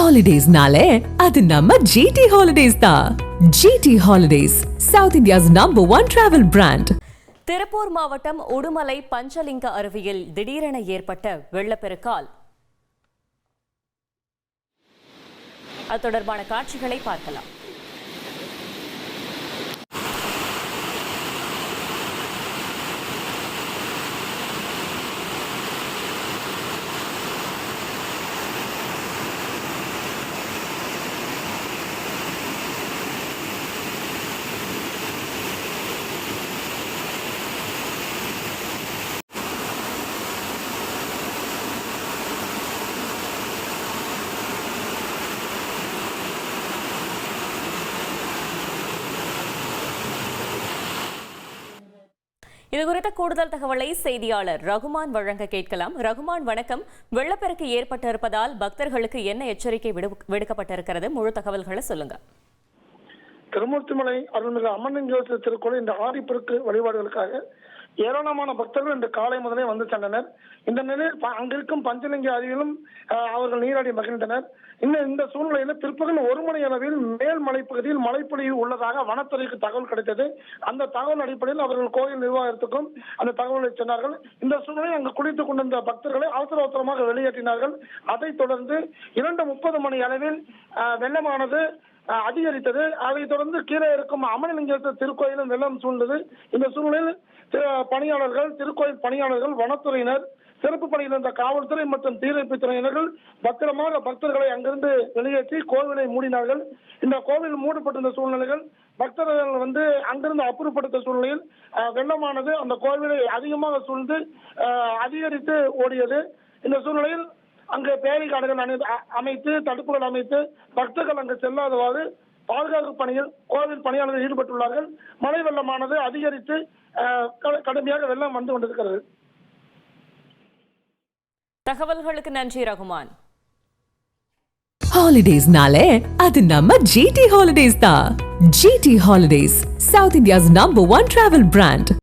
Holidays-nale, அது நம்ம GT Holidays தான். GT Holidays, South India's #1 travel brand. Tiruppur மாவட்டம் உடுமலை பஞ்சலிங்க அருவியில் திடீரென ஏற்பட்ட வெள்ளப்பெருக்கால் அது தொடர்பான காட்சிகளை பார்க்கலாம். இதுகுறித்த கூடுதல் தகவலை செய்தியாளர் ரகுமான் வழங்க கேட்கலாம். ரகுமான், வணக்கம். வெள்ளப்பெருக்கு ஏற்பட்டிருப்பதால் பக்தர்களுக்கு என்ன எச்சரிக்கை விடுக்கப்பட்டிருக்கிறது? முழு தகவல்களை சொல்லுங்க. திருமூர்த்திமலை அருள்மிகு அம்மன் திருக்கோயில் இந்த ஆடிப்பெருக்கு வழிபாடுகளுக்காக ஏராளமான பக்தர்கள் இந்த காலை முதலே வந்து சென்றனர். இந்த நிலையில் அங்கிருக்கும் பஞ்சலிங்க அருவியிலும் அவர்கள் நீராடி மகிழ்ந்தனர். இந்த சூழ்நிலையில் பிற்பகல் 1 மணி அளவில் மேல் மலைப்பகுதியில் மழைப்பொழிவு உள்ளதாக வனத்துறைக்கு தகவல் கிடைத்தது. அந்த தகவல் அடிப்படையில் அவர்கள் கோயில் நிர்வாகத்துக்கும் அந்த தகவலை சொன்னார்கள். இந்த சூழ்நிலையில் அங்கு குளித்துக் கொண்டிருந்த பக்தர்களை அவசரமாக வெளியேற்றினார்கள். அதைத் தொடர்ந்து 2:30 மணி அளவில் வெள்ளமானது அதிகரித்தது. அதைத் தொடர்ந்து கீழே இருக்கும் அமனலிங்கேஸ்வரர் திருக்கோயிலும் வெள்ளம் சூழ்ந்தது. இந்த சூழ்நிலையில் பணியாளர்கள், திருக்கோயில் பணியாளர்கள், வனத்துறையினர், சிறப்பு பணியில் இருந்த காவல்துறை மற்றும் தீயணைப்பு துறையினர்கள் பத்திரமாக பக்தர்களை அங்கிருந்து வெளியேற்றி கோவிலை மூடினார்கள். இந்த கோவில் மூடப்பட்டிருந்த சூழ்நிலைகள் பக்தர்கள் வந்து அங்கிருந்து அப்புறப்படுத்த சூழ்நிலையில் வெள்ளமானது அந்த கோவிலை அதிகமாக சூழ்ந்து அதிகரித்து ஓடியது. இந்த சூழ்நிலையில் அங்கு பேரிகார்டுகள் அமைத்து, தடுப்புகள் அமைத்து பக்தர்கள் அங்கு செல்லாதவாறு பாதுகாப்பு பணியில் கோவில் பணியாளர்கள் ஈடுபட்டுள்ளார்கள். மழை வெள்ளமானது அதிகரித்து கடுமையாக வெள்ளம் வந்து கொண்டிருக்கிறது. தகவல்களுக்கு நன்றி ரகுமான். Holidays-nale, அது நம்ம GT Holidays தான். GT Holidays, South India's #1 travel brand.